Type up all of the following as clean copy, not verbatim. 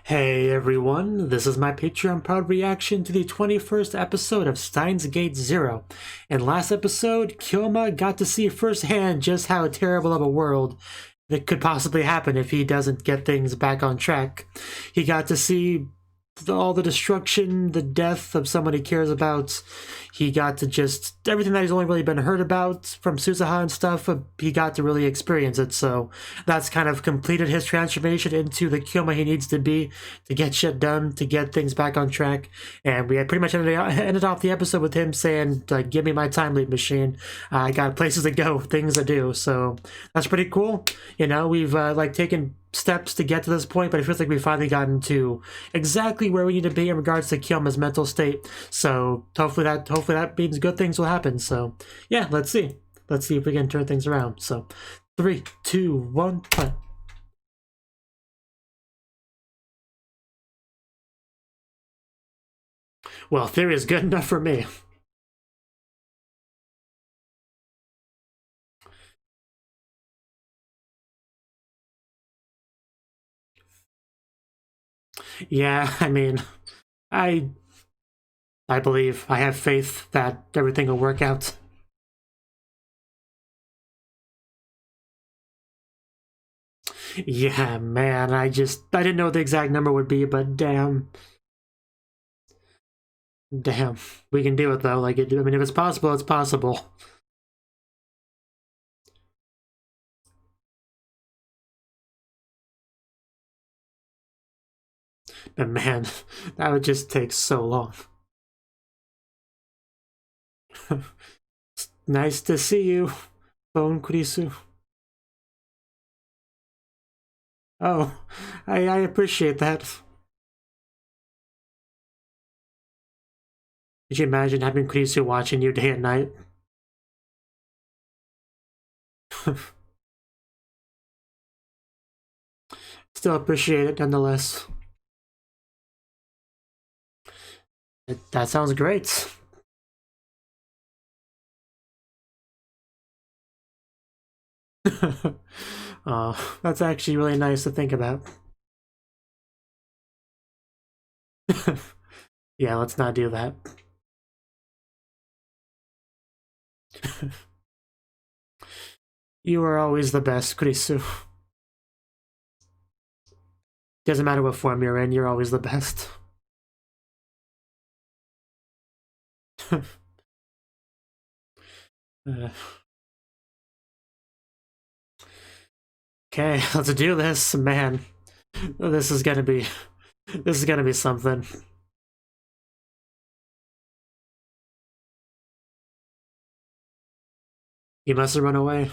Hey everyone, this is my Patreon proud reaction to the 21st episode of Steins Gate Zero. In last episode, Kyoma got to see firsthand just how terrible of a world that could possibly happen if he doesn't get things back on track. He got to see all the destruction, the death of someone he cares about. He got to just everything that he's only really been heard about from Suzuha and stuff. He got to really experience it, so that's kind of completed his transformation into the Kyoma he needs to be to get shit done, to get things back on track. And we had pretty much ended off the episode with him saying, "Give me my time leap machine. I got places to go, things to do." So that's pretty cool. You know, we've taken steps to get to this point, but it feels like we've finally gotten to exactly where we need to be in regards to Kyoma's mental state. So hopefully that means good things will happen. So yeah, let's see if we can turn things around. So 3, 2, 1, play. Well, theory is good enough for me. Yeah, I mean, I believe, I have faith that everything will work out. Yeah, man, I didn't know what the exact number would be, but damn. Damn. We can do it, though. I mean, if it's possible, it's possible. But man, that would just take so long. Nice to see you, Bone Kurisu. Oh, I appreciate that. Could you imagine having Kurisu watching you day and night? Still appreciate it nonetheless. That sounds great. That's actually really nice to think about. Yeah, let's not do that. You are always the best, Kurisu. Doesn't matter what form you're in, you're always the best. Okay, let's do this, man. This is gonna be something. He must have run away.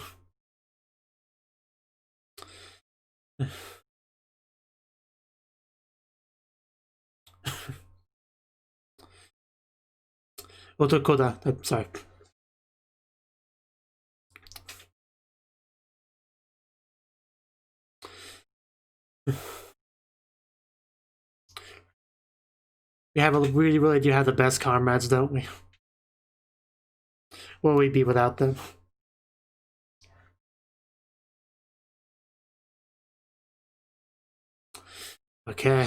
Otokoda. I'm sorry. We really do have the best comrades, don't we? What would we be without them? Okay.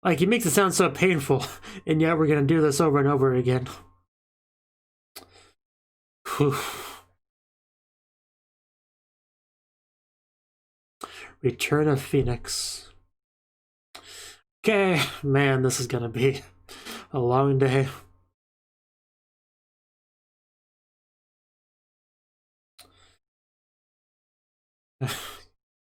Like, he makes it sound so painful, and yet we're gonna do this over and over again. Whew. Return of Phoenix. Okay, man, this is gonna be a long day.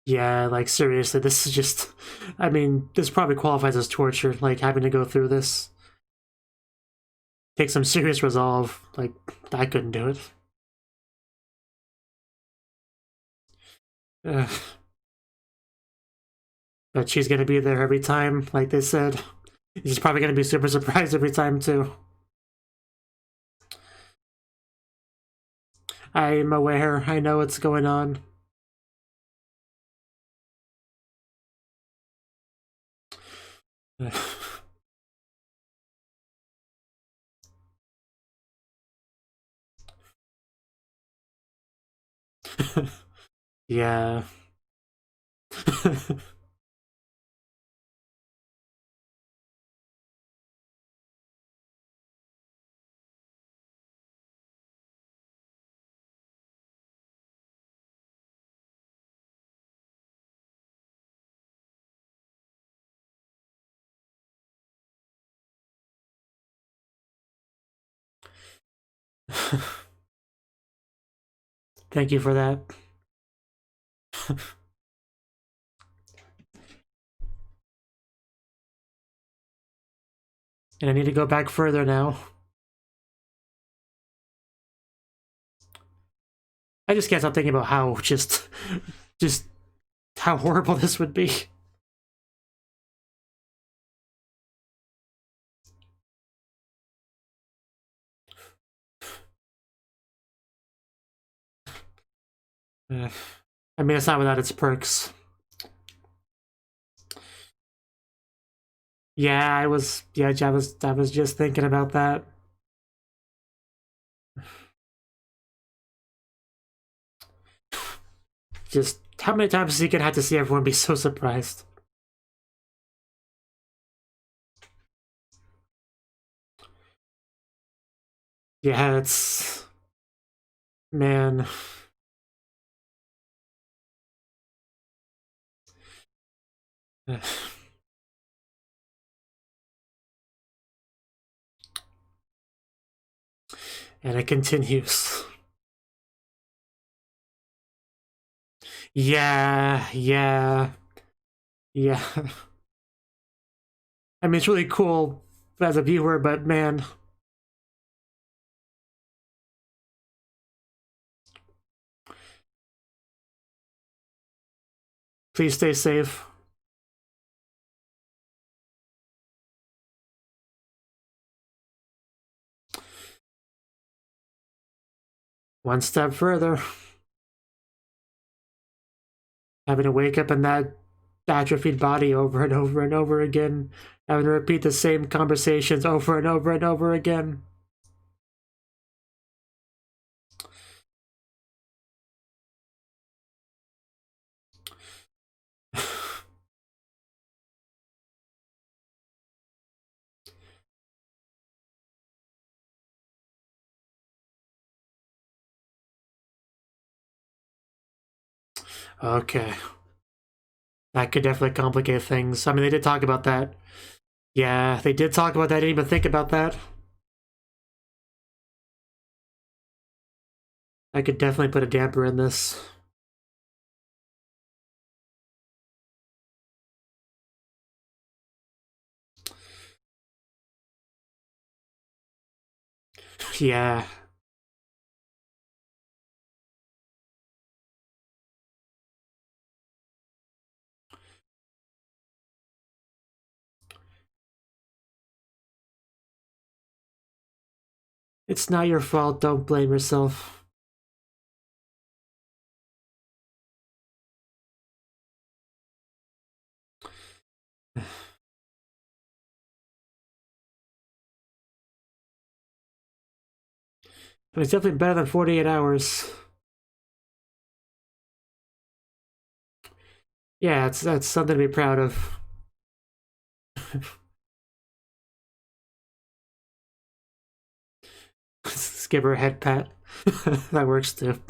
Yeah, like, seriously, this is just... I mean, this probably qualifies as torture, like, having to go through this. Take some serious resolve. Like, I couldn't do it. But she's gonna be there every time, like they said. She's probably gonna be super surprised every time, too. I'm aware. I know what's going on. Yeah. Thank you for that. And I need to go back further now. I just can't stop thinking about how just how horrible this would be. I mean, it's not without its perks. Yeah, I was just thinking about that. Just how many times is he gonna have to see everyone be so surprised? Yeah, it's... man. And it continues. Yeah. I mean, it's really cool as a viewer, but man. Please stay safe. One step further. Having to wake up in that atrophied body over and over and over again. Having to repeat the same conversations over and over and over again. Okay. That could definitely complicate things. I mean, they did talk about that. Yeah, they did talk about that. I didn't even think about that. I could definitely put a damper in this. Yeah. It's not your fault. Don't blame yourself. But it's definitely better than 48 hours. Yeah, that's something to be proud of. Just give her a head pat. That works too.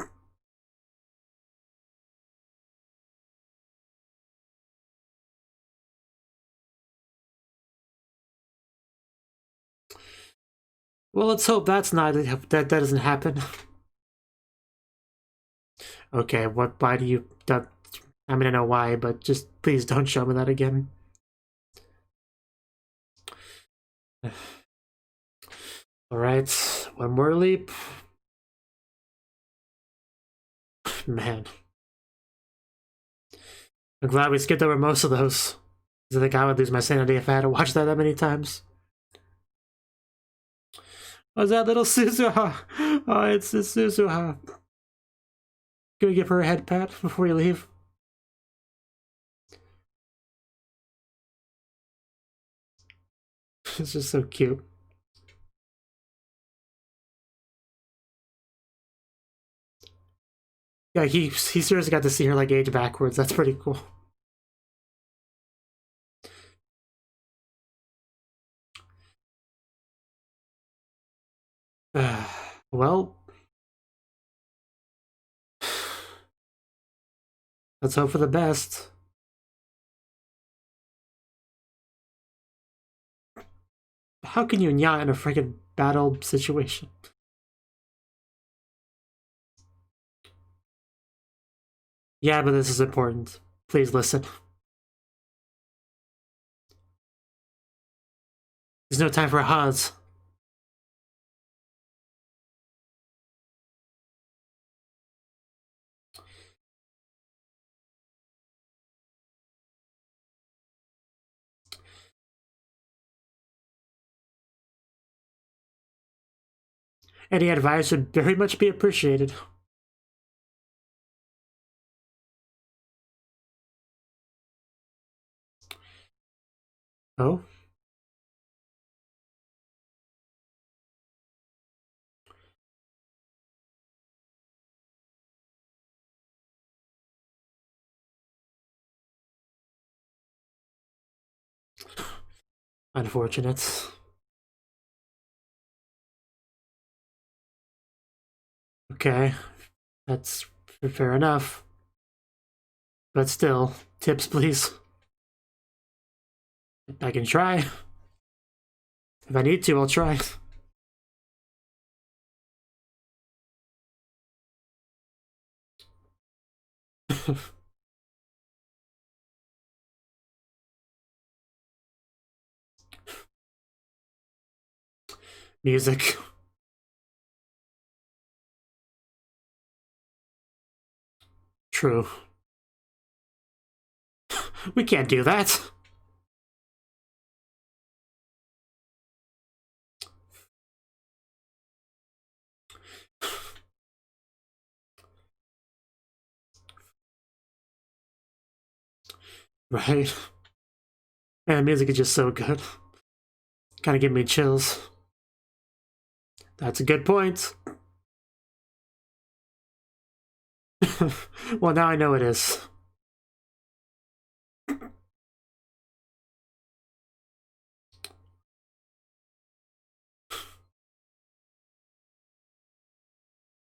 Well, let's hope that's not that doesn't happen. Okay, why do you... I mean, I know why, but just please don't show me that again. Alright, one more leap. Man. I'm glad we skipped over most of those. I think I would lose my sanity if I had to watch that many times. Oh, is that little Suzuha? Oh, it's Suzuha. Can we give her a head pat before you leave? It's just so cute. Yeah, he seriously got to see her like age backwards. That's pretty cool. Well, let's hope for the best. How can you not in a freaking battle situation? Yeah, but this is important. Please listen. There's no time for Haas. Any advice would very much be appreciated. Oh? Unfortunate. Okay, that's fair enough. But still, tips please. I can try. If I need to, I'll try. Music. True. We can't do that. Right? Man, music is just so good. Kind of give me chills. That's a good point. Well, now I know it is. Did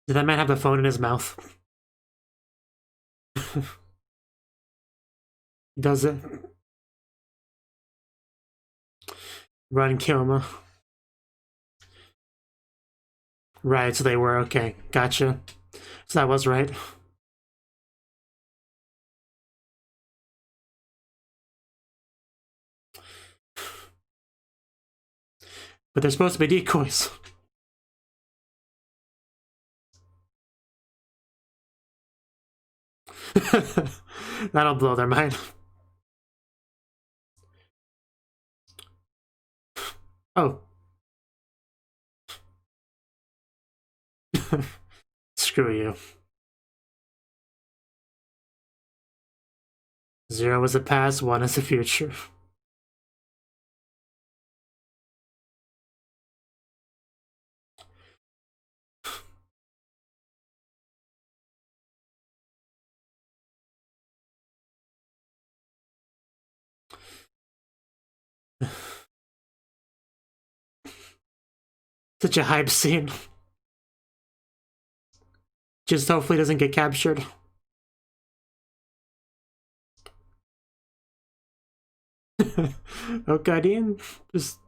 that man have the phone in his mouth? Does it? Run Kilma. Right, so they were okay. Gotcha. So that was right. But they're supposed to be decoys. That'll blow their mind. Oh. Screw you. 0 is the past, 1 is the future. Such a hype scene. Just hopefully doesn't get captured. Okadin? Just...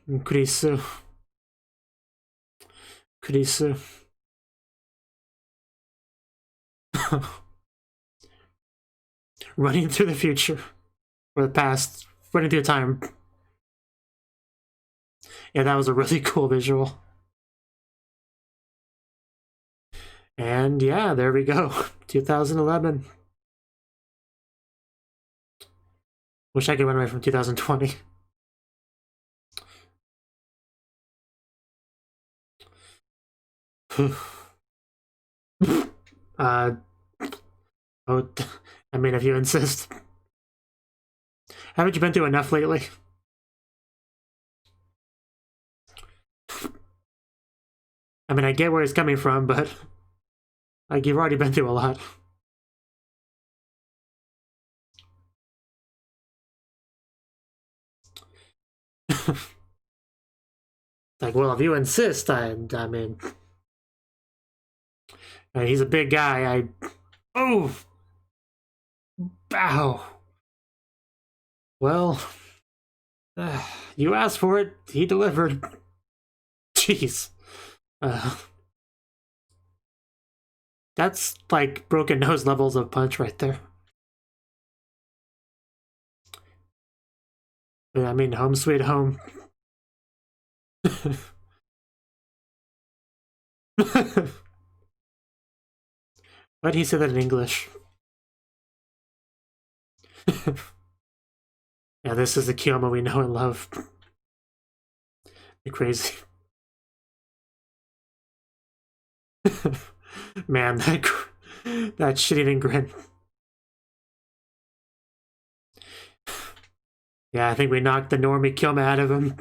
Kurisu. Kurisu. Running through the future. Or the past. Running through time. Yeah, that was a really cool visual. And yeah, there we go. 2011. Wish I could run away from 2020. Oh, I mean, if you insist. Haven't you been through enough lately? I mean, I get where he's coming from, but like, you've already been through a lot. Like, well, if you insist, I mean, he's a big guy. Oh, bow. Well, you asked for it. He delivered. Jeez. That's like broken nose levels of punch right there. I mean, home sweet home. Why'd he say that in English? Yeah, this is the Kyoma we know and love. You're crazy. Man, that shit-eating grin. Yeah, I think we knocked the normie Kyoma out of him.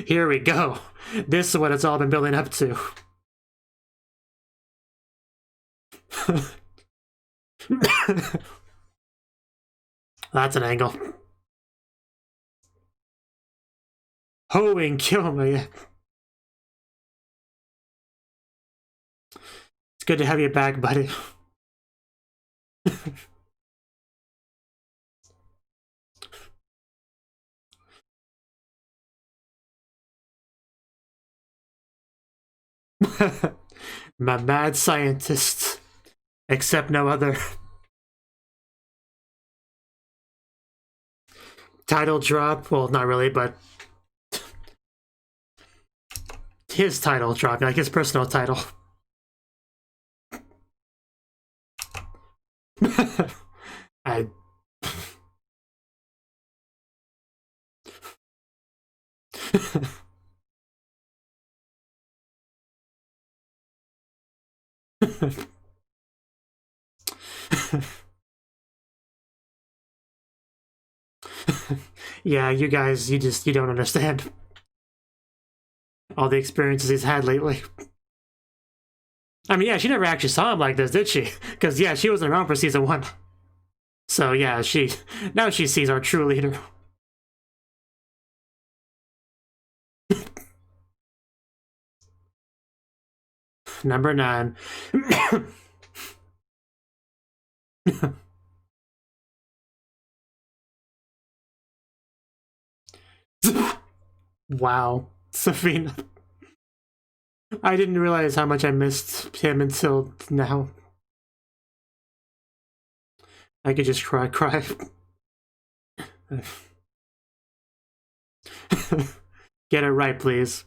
Here we go. This is what it's all been building up to. That's an angle. Hoeing Kyoma. It's good to have you back, buddy. My mad scientist. Except no other. Title drop? Well, not really, but his title drop, like his personal title. I... Yeah, you guys, you don't understand all the experiences he's had lately. I mean, yeah, she never actually saw him like this, did she? Because, yeah, she wasn't around for season 1. So, yeah, now she sees our true leader. Number 9. Wow, Safina. I didn't realize how much I missed him until now. I could just cry. Get it right, please.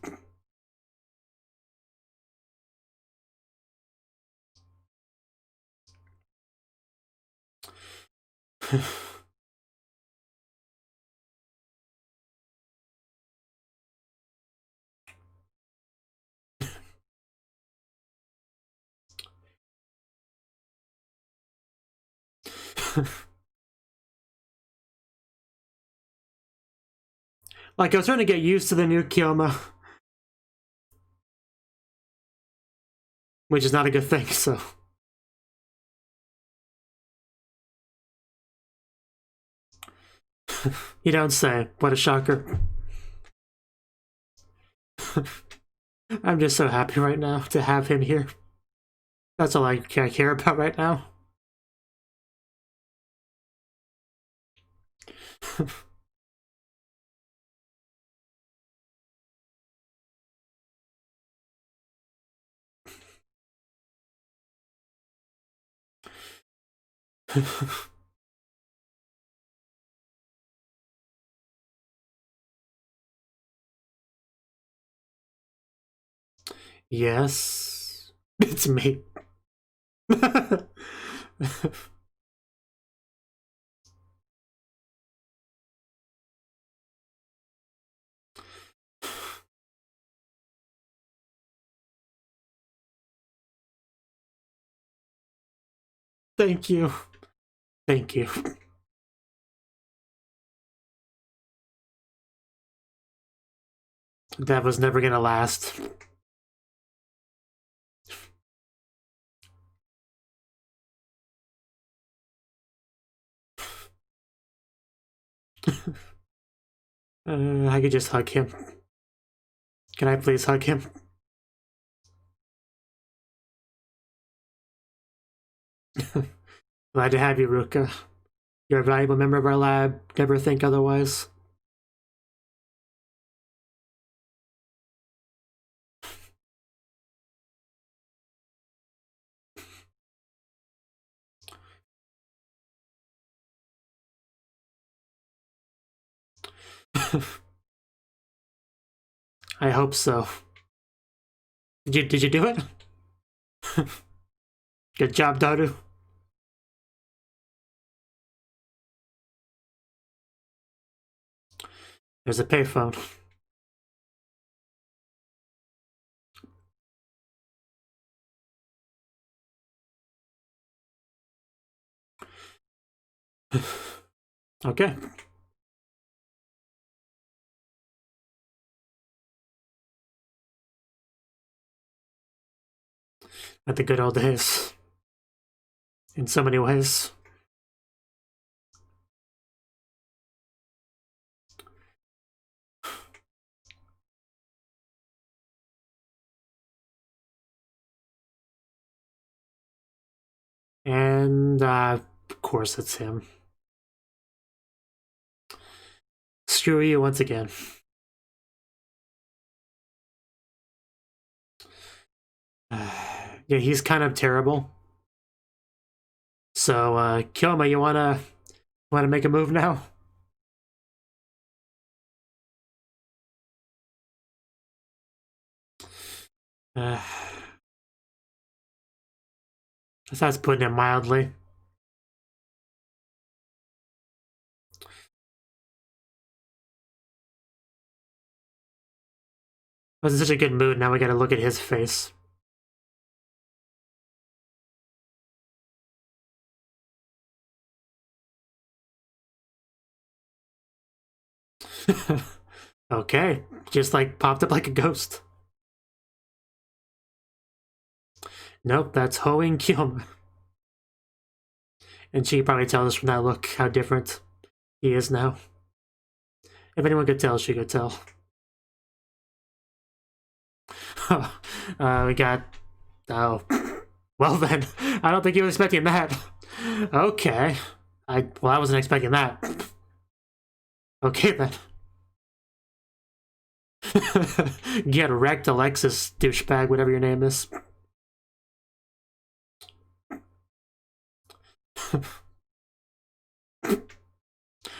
Like, I was trying to get used to the new Kyoma, which is not a good thing, so. You don't say. What a shocker. I'm just so happy right now to have him here. That's all I care about right now. Yes, it's me. Thank you. Thank you. That was never gonna last. I could just hug him. Can I please hug him? Glad to have you, Ruka. You're a valuable member of our lab. Never think otherwise. I hope so. Did you do it? Good job, Daru. There's a payphone. Okay. At the good old days. In so many ways. And, of course it's him. Screw you once again. Yeah, he's kind of terrible. So, Kyoma, you wanna make a move now? That's putting it mildly. I was in such a good mood, now we gotta look at his face. Okay, just like popped up like a ghost. Nope, that's Ho and Kyoma. And she probably tells us from that look how different he is now. If anyone could tell, she could tell. We got... Oh. Well then, I don't think you were expecting that. Okay. Well, I wasn't expecting that. Okay then. Get wrecked, Alexis, douchebag, whatever your name is.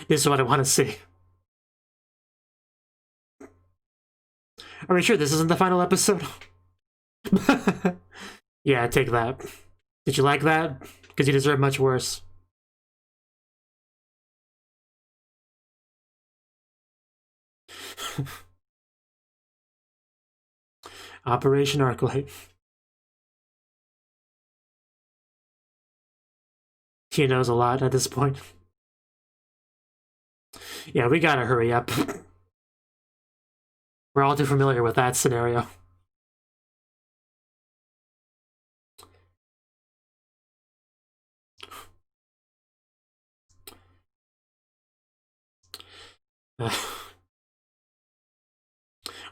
This is what I want to see. Are we sure this isn't the final episode? Yeah, take that. Did you like that? Because you deserve much worse. Operation Arclight. He knows a lot at this point. Yeah, we gotta hurry up. We're all too familiar with that scenario.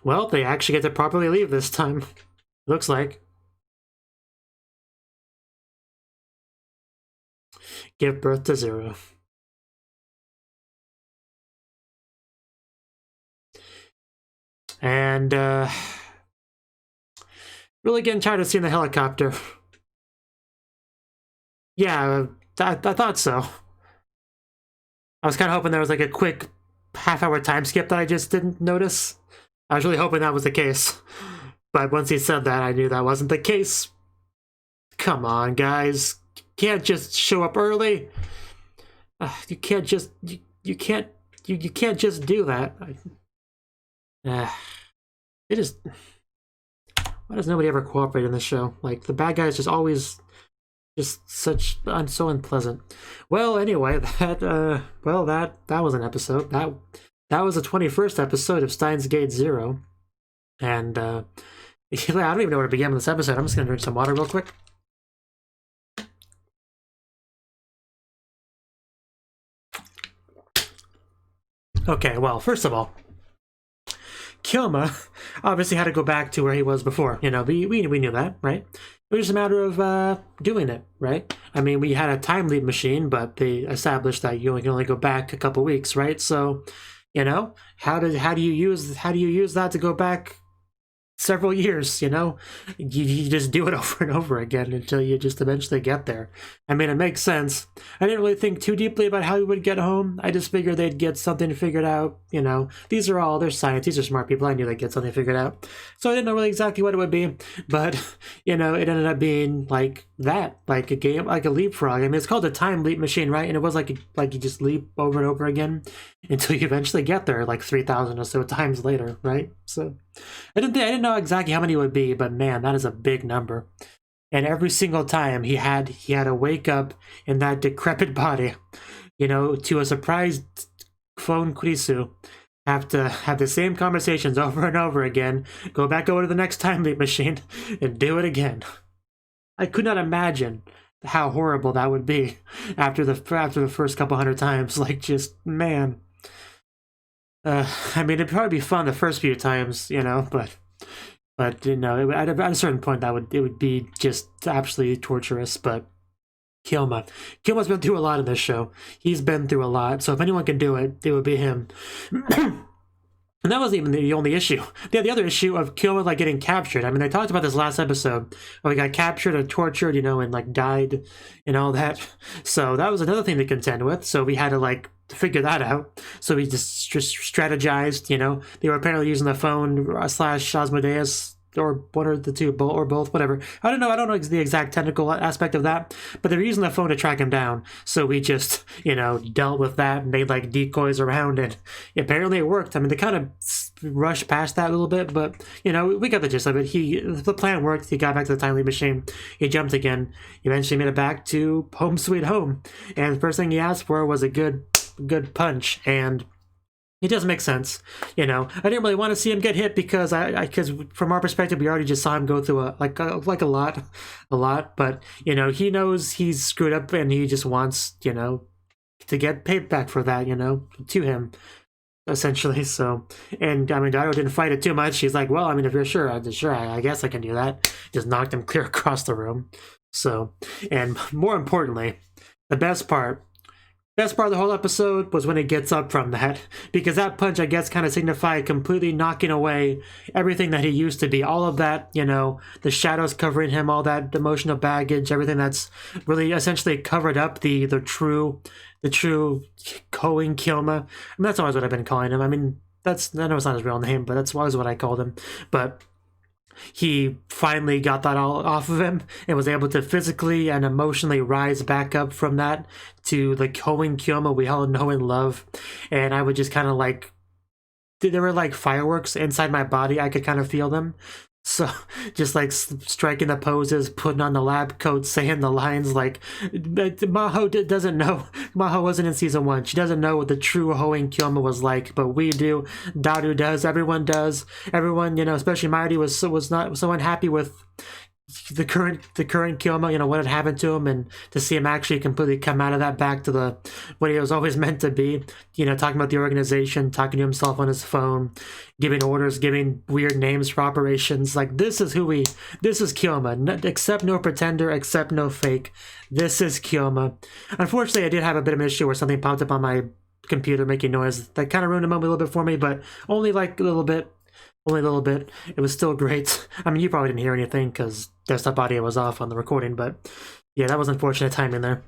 Well, they actually get to properly leave this time. Looks like. Give birth to Zero. And, really getting tired of seeing the helicopter. Yeah, I thought so. I was kind of hoping there was like a quick half-hour time skip that I just didn't notice. I was really hoping that was the case. But once he said that, I knew that wasn't the case. Come on, guys. You can't just show up early. You can't just... You can't just do that. It is... Why does nobody ever cooperate in this show? Like, the bad guys just always... Just such... so unpleasant. Well, anyway, that was an episode. That was the 21st episode of Steins Gate 0. And, I don't even know where to begin with this episode. I'm just gonna drink some water real quick. Okay, well, first of all, Kyoma obviously had to go back to where he was before. You know, we knew that, right? It was just a matter of doing it, right? I mean, we had a time leap machine, but they established that you can only go back a couple weeks, right? So, you know, how do you use that to go back several years? You know, you just do it over and over again until you just eventually get there. I mean, it makes sense. I didn't really think too deeply about how he would get home. I just figured they'd get something figured out. You know, they're science, these are smart people. I knew they'd get something figured out. So I didn't know really exactly what it would be, but you know, it ended up being like that, like a game, like a leapfrog. I mean, it's called a time leap machine, right? And it was like you just leap over and over again until you eventually get there, like 3,000 or so times later, right? So I didn't know exactly how many it would be, but man, that is a big number. And every single time he had to wake up in that decrepit body, you know, to a surprised phone Kurisu, have to have the same conversations over and over again, go back over to the next time leap machine and do it again. I could not imagine how horrible that would be after the first couple hundred times. Like, just, man. I mean, it'd probably be fun the first few times, you know, but you know, at a certain point, it would be just absolutely torturous. But Kilma's been through a lot in this show. He's been through a lot. So if anyone can do it, it would be him. And that wasn't even the only issue. They had the other issue of Kilma like getting captured. I mean, they talked about this last episode. Where he got captured and tortured, you know, and like died and all that. So that was another thing to contend with. So we had to like figure that out. So we just strategized, you know. They were apparently using the phone / Asmodeus, or one or the two, or both, whatever. I don't know the exact technical aspect of that, but they were using the phone to track him down. So we just, you know, dealt with that, made like decoys around it. Apparently it worked. I mean, they kind of rushed past that a little bit, but you know, we got the gist of it. The plan worked. He got back to the time leap machine. He jumped again. He eventually made it back to home sweet home. And the first thing he asked for was a good punch, and it does make sense. You know, I didn't really want to see him get hit because because from our perspective, we already just saw him go through a lot. But you know, he knows he's screwed up, and he just wants, you know, to get paid back for that, you know, to him, essentially. So, and I mean, Dairo didn't fight it too much. He's like, well, I mean, if you're sure, I guess I can do that. Just knocked him clear across the room. So, and more importantly, the best part of the whole episode was when it gets up from that, because that punch, I guess, kind of signified completely knocking away everything that he used to be. All of that, you know, the shadows covering him, all that emotional baggage, everything that's really essentially covered up the true Koen Kilma. I mean, that's always what I've been calling him. I mean, I know it's not his real name, but that's always what I called him. But he finally got that all off of him and was able to physically and emotionally rise back up from that to the Koen Kyoma we all know and love. And I would just kind of like, there were like fireworks inside my body. I could kind of feel them. So just like striking the poses, putting on the lab coat, saying the lines like, Maho doesn't know. Maho wasn't in season 1. She doesn't know what the true Hoenn Kyoma was like, but we do. Daru does. Everyone does. Everyone, you know, especially Mairi was not so unhappy with the current Kyoma, you know, what had happened to him, and to see him actually completely come out of that back to what he was always meant to be, you know, talking about the organization, talking to himself on his phone, giving orders, giving weird names for operations. Like, this is Kyoma. Accept no pretender, accept no fake. This is Kyoma. Unfortunately, I did have a bit of an issue where something popped up on my computer making noise that kind of ruined the moment a little bit for me, but only like a little bit. Only a little bit. It was still great. I mean, you probably didn't hear anything because desktop audio was off on the recording, but yeah, that was unfortunate timing there.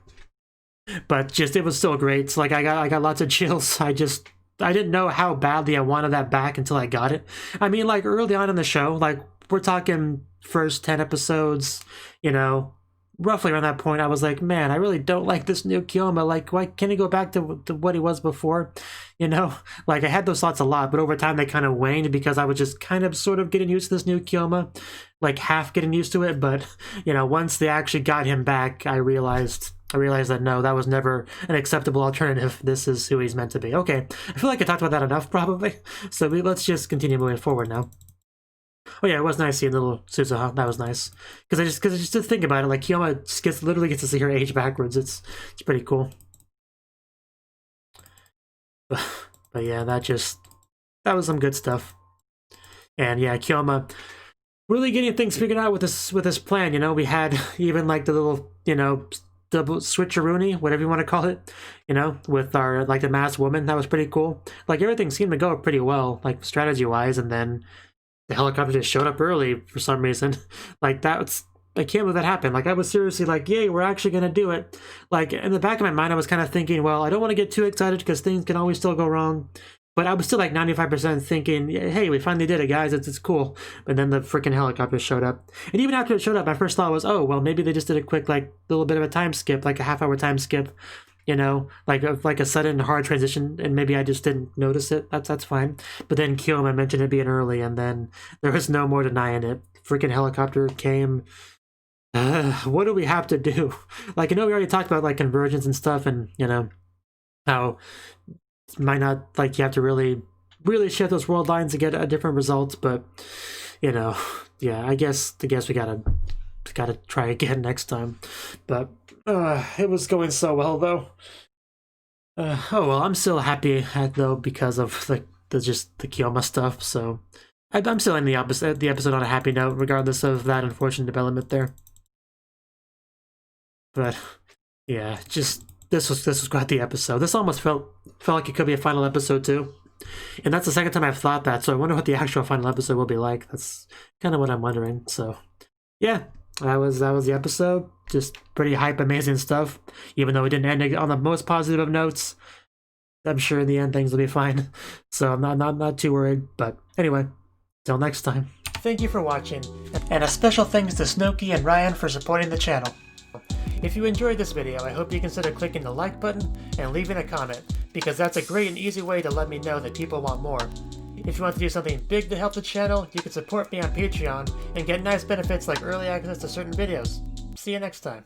But just, it was still great. So, like, I got lots of chills. I didn't know how badly I wanted that back until I got it. I mean, like, early on in the show, like, we're talking first 10 episodes, you know, roughly around that point, I was like, man, I really don't like this new Kyoma. Like, why can't he go back to what he was before? You know, like, I had those thoughts a lot, but over time they kind of waned because I was just kind of sort of getting used to this new Kyoma, like half getting used to it. But, you know, once they actually got him back, I realized that no, that was never an acceptable alternative. This is who he's meant to be. Okay, I feel like I talked about that enough, probably. So let's just continue moving forward now. Oh yeah, it was nice seeing little Suzuha. That was nice because I just to think about it, like Kyoma literally gets to see her age backwards. It's pretty cool. But yeah, that was some good stuff. And yeah, Kyoma really getting things figured out with this plan. You know, we had even like the little, you know, double switcheroony, whatever you want to call it, you know, with our like the masked woman. That was pretty cool. Like everything seemed to go pretty well, like strategy wise, and then the helicopter just showed up early for some reason. Like that's, I can't believe that happened. Like I was seriously like, yay, we're actually gonna do it. Like in the back of my mind, I was kind of thinking, well, I don't want to get too excited because things can always still go wrong. But I was still like 95% thinking, hey, we finally did it, guys. It's cool. But then the freaking helicopter showed up. And even after it showed up, my first thought was, oh, well, maybe they just did a quick, like, little bit of a time skip, like a half-hour time skip, you know, like a sudden hard transition, and maybe I just didn't notice it. That's fine. But then Kyoma mentioned it being early, and then there was no more denying it. Freaking helicopter came. What do we have to do? Like, I know we already talked about, like, convergence and stuff, and, you know, how might not, like, you have to really shift those world lines to get a different result, but, you know, yeah, I guess we gotta try again next time. But it was going so well, though. Oh well, I'm still happy though because of the Kyoma stuff. So I'm still in the episode on a happy note, regardless of that unfortunate development there. But yeah, just this was quite the episode. This almost felt like it could be a final episode too, and that's the second time I've thought that. So I wonder what the actual final episode will be like. That's kind of what I'm wondering. So yeah, that was the episode. Just pretty hype, amazing stuff. Even though we didn't end on the most positive of notes, I'm sure in the end things will be fine. So I'm not too worried. But anyway, till next time. Thank you for watching, and a special thanks to Cnouki and Ryan for supporting the channel. If you enjoyed this video, I hope you consider clicking the like button and leaving a comment, because that's a great and easy way to let me know that people want more. If you want to do something big to help the channel, you can support me on Patreon and get nice benefits like early access to certain videos. See you next time.